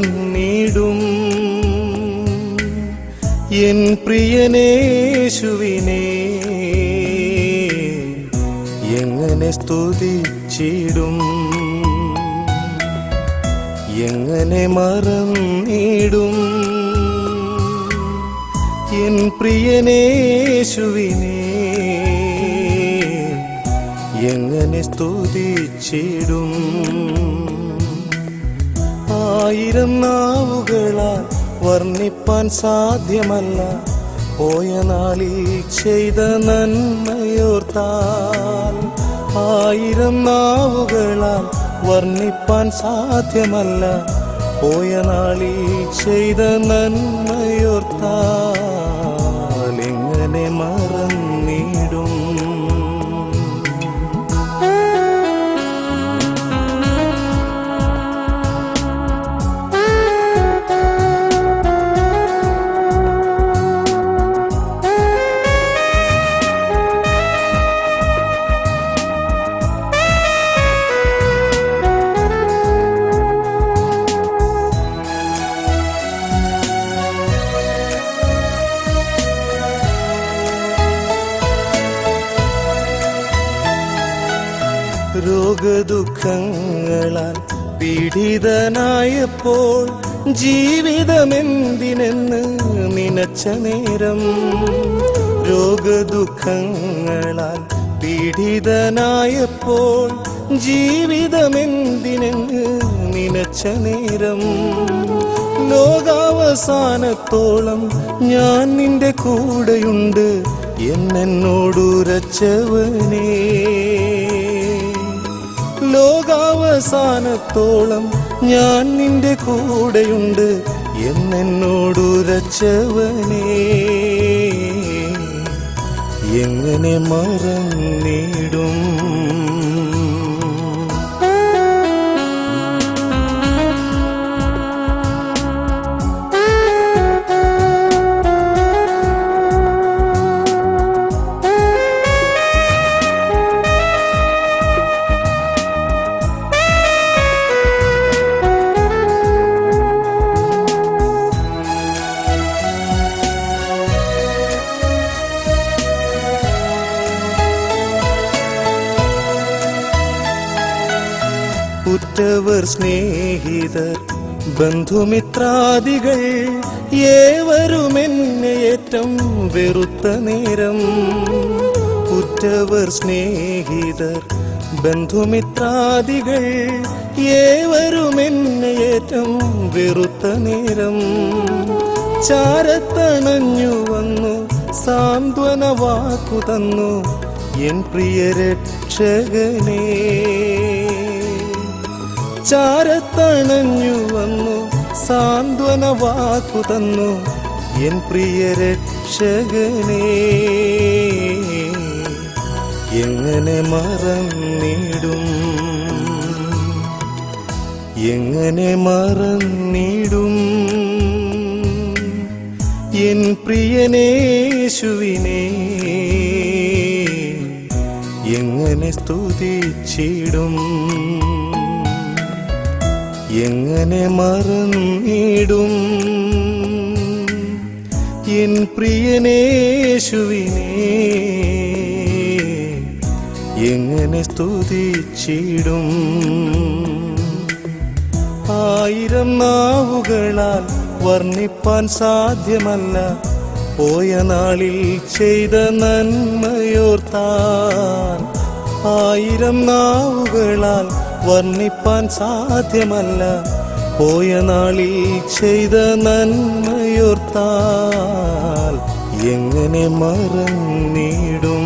മറന്നിടും N പ്രിയനേശുവിനെ എങ്ങനെ സ്തുതിച്ചിടും, എങ്ങനെ മറന്നിടും N പ്രിയനേശുവിനെ എങ്ങനെ സ്തുതിച്ചിടും. ആയിരം നാവുകളാൽ വർണ്ണിപ്പാൻ സാധ്യമല്ല പോയ നാളിൽ ചെയ്ത നന്മയോർത്താൽ. ആയിരം നാവുകളാൽ വർണ്ണിപ്പാൻ സാധ്യമല്ല പോയ നാളിൽ ചെയ്ത നന്മയോർത്താൽ എങ്ങനെ മറന്നിടും. രോഗദുഃഖങ്ങളാൽ പീഡിതനായപ്പോൾ ജീവിതമെന്തിനെന്ന് നിനച്ച നേരം. രോഗദുഃഖങ്ങളാൽ പീഡിതനായപ്പോൾ ജീവിതമെന്തിനെന്ന് നിനച്ച നേരം. ലോകാവസാനത്തോളം ഞാൻ നിന്റെ കൂടെയുണ്ട് എന്നോടുരച്ചവനേ. ലോകാവസാനത്തോളം ഞാൻ നിന്റെ കൂടെയുണ്ട് എന്നോടുരച്ചവനേ എങ്ങനെ മറന്നിടും. ഉറ്റവർ സ്നേഹിതർ ബന്ധുമിത്രാദികൾ ഏവരും എന്നെ ഏറ്റം വെറുത്ത നേരം. ഉറ്റവർ സ്നേഹിതർ ബന്ധുമിത്രാദികൾ ഏവരും എന്നെ ഏറ്റം വെറുത്ത നേരം. ചാരത്തണഞ്ഞു വന്നു സാന്ത്വന വാക്കു തന്നു എൻ പ്രിയ രക്ഷകനേ. ചാരത്തണഞ്ഞു വന്നു സാന്ത്വന വാക്കു തന്നു എൻ പ്രിയ രക്ഷകനേ എങ്ങനെ മറന്നിടും, എങ്ങനെ മറന്നിടും എൻ പ്രിയനേശുവിനെ എങ്ങനെ സ്തുതിച്ചിടും, എങ്ങനെ മറന്നിടും എൻ പ്രിയനേശുവിനെ എങ്ങനെ സ്തുതിച്ചിടും. ആയിരം നാവുകളാൽ വർണ്ണിപ്പാൻ സാധ്യമല്ല പോയ നാളിൽ ചെയ്ത നന്മയോർത്താൽ. ആയിരം നാവുകളാൽ വർണ്ണിപ്പാൻ സാധ്യമല്ല പോയ നാളിൽ ചെയ്ത നന്മയോർത്താൽ എങ്ങനെ മറന്നിടും.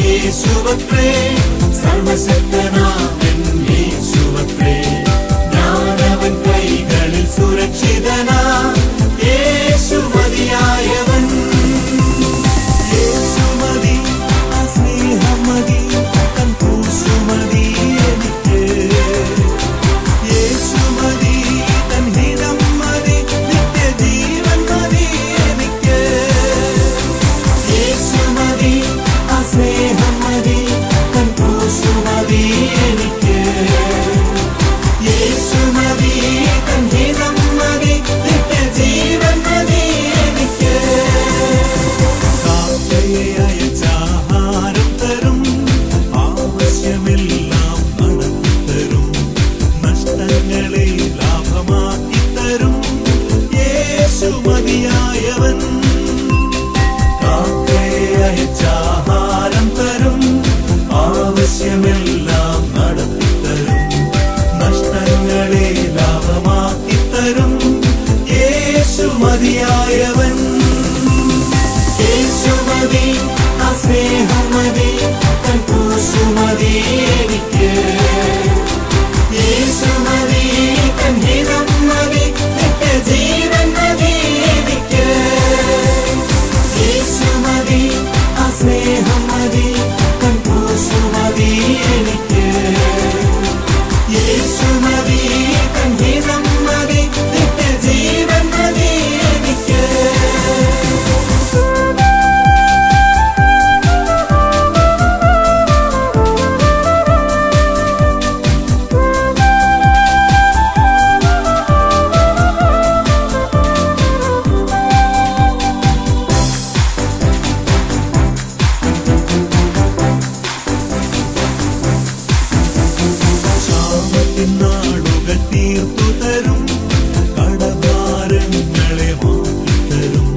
യേശു യേശുവത്രേ സർവശക്തനാമൻ യേശുവത്രേ ഞാനവൻ കൈകളിൽ സുരക്ഷിതനാ യേശു മതിയായവൻ യേശു മതി ആ സ്നേഹം മതി തൻ ക്രൂശു മതി എനിക്ക് യേശു മതി തൻ ഹിതം മതി നിത്യജീവൻ മതി എനിക്ക് യേശു മതി ആ സ്നേഹം മതി തൻ ക്രൂശു മതി എനിക്ക് യേശു മതി തൻ ഹിതം മതി നിത്യജീവൻ മതി എനിക്ക് കാക്കയെ അയച്ചാഹാരം തരും ആവശ്യമെല്ലാം നടത്തിത്തരും നഷ്ടങ്ങളെ ലാഭമാക്കി തരും യേശു മതിയായവൻ കാക്കയെ അയച്ചാഹാരം തരും ആവശ്യമെല്ലാം നടത്തിത്തരും നഷ്ടങ്ങളെ ലാഭമാക്കി തരും യേശു മതിയായവൻ യേശു മതി ആ സ്നേഹം മതി തൻ ക്രൂശു മതി എനിക്ക് യേശു മതി തൻ ഹിതം മതി നിത്യജീവൻ മതി എനിക്ക് യേശു മതി ആ സ്നേഹം മതി തൻ ക്രൂശു മതി എനിക്ക് യേശു മതി തൻ ഹിതം മതി നിത്യജീവൻ മതി എനിക്ക് നാളുകൾ തീർത്തു തരും കടഭാരങ്ങളെ മാറ്റിത്തരും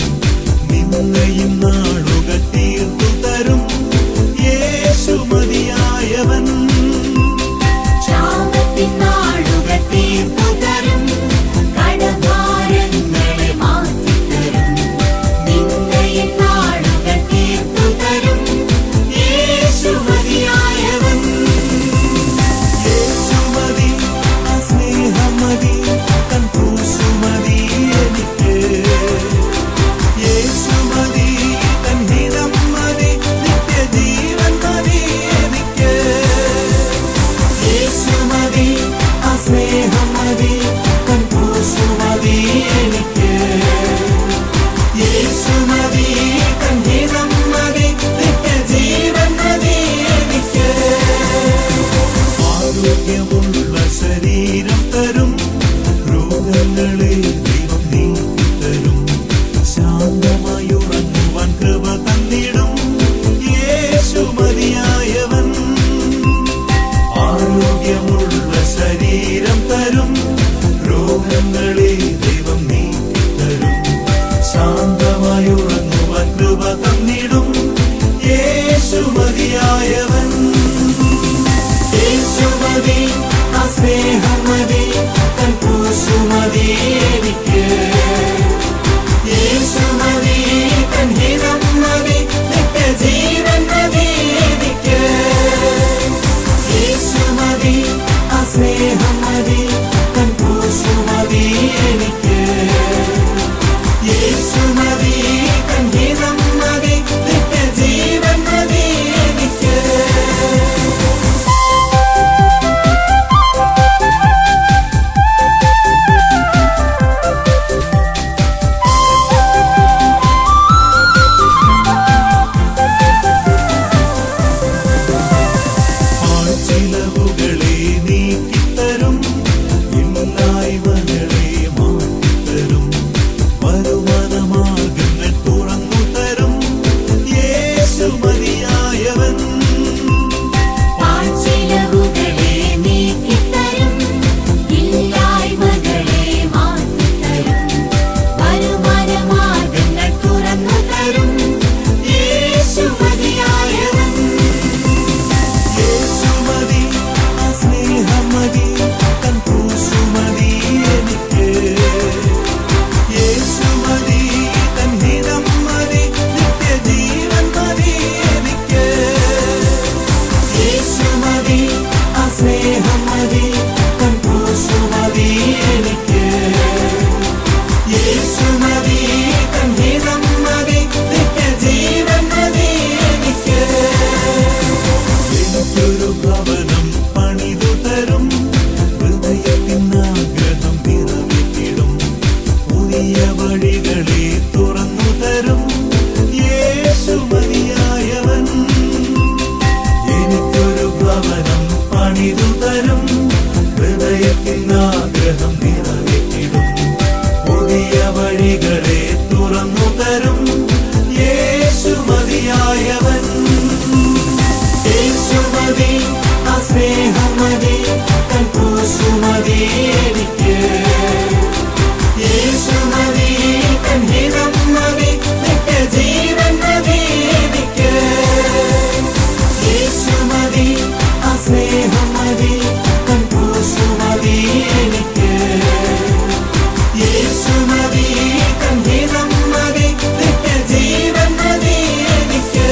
നിന്നയും നാളുകൾ തീർത്തു തരും യേശു മതിയായവൻ നാളുകൾ തീർത്തു തരും കടഭാരങ്ങളെ മാറ്റിത്തരും നിന്നയും നാളുകൾ തീർത്തു തരും യേശു മതിയായവൻ യേശു മതി ആ സ്നേഹം മതി തൻ ക്രൂശു മതി എനിക്ക് യേശു മതി തൻ ഹിതം മതി നിത്യജീവൻ മതി എനിക്ക് യേശു മതി ആ സ്നേഹം മതി തൻ ക്രൂശു മതി എനിക്ക് യേശു മതി തൻ ഹിതം മതി നിത്യജീവൻ മതി എനിക്ക് ആരോഗ്യമുള്ള ശരീരം തരും രോഗങ്ങളെ ദൈവം നീക്കിത്തരും ശാന്തമായി ഉറങ്ങുവാൻ കൃപ തന്നിടും യേശു മതിയായവൻ ആരോഗ്യമുള്ള ശരീരം തരും രോഗങ്ങളെ ദൈവം നീക്കിത്തരും ശാന്തമായി ഉറങ്ങുവാൻ കൃപ തന്നിടും യേശു മതിയായവൻ യേശു മതി ആ സ്നേഹം മതി തൻ ക്രൂശു മതി എനിക്ക് യേശു മതി തൻ ഹിതം മതി നിത്യജീവൻ മതി എനിക്ക് യേശു മതി ആ സ്നേഹം മതി തൻ ക്രൂശു മതി എനിക്ക് യേശു മതി തൻ ഹിതം മതി നിത്യജീവൻ മതി എനിക്ക് സ്നേഹമിതു തരും ഹൃദയത്തിനാഗ്രഹം നിറവേറ്റിടും പുതിയ വഴികളെ തുറന്നു തരും യേശു മതിയായവൻ യേശു മതി ആ സ്നേഹം മതി തൻ ക്രൂശു മതി എനിക്ക് യേശു മതി തൻ ഹിതം മതി നിത്യജീവൻ മതി എനിക്ക് യേശു മതി ആ സ്നേഹം മതി തൻ ക്രൂശു മതി എനിക്ക് യേശു മതി തൻ ഹിതം മതി നിത്യജീവൻ മതി എനിക്ക്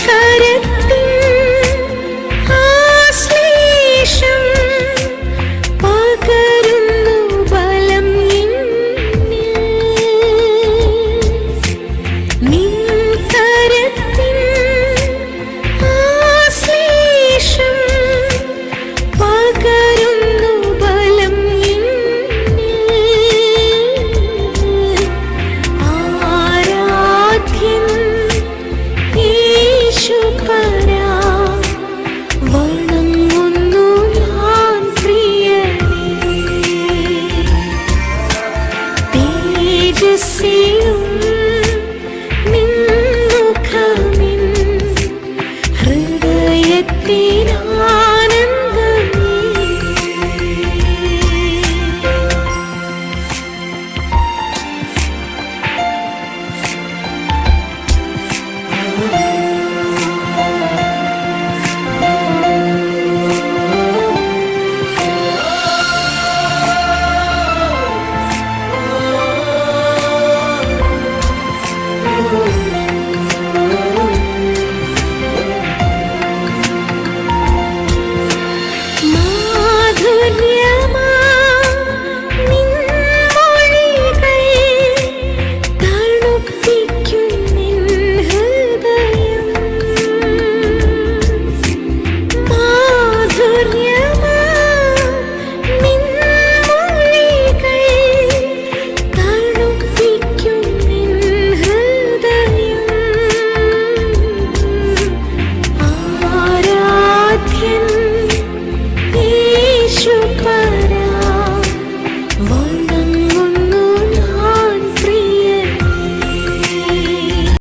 കരത്തിൽ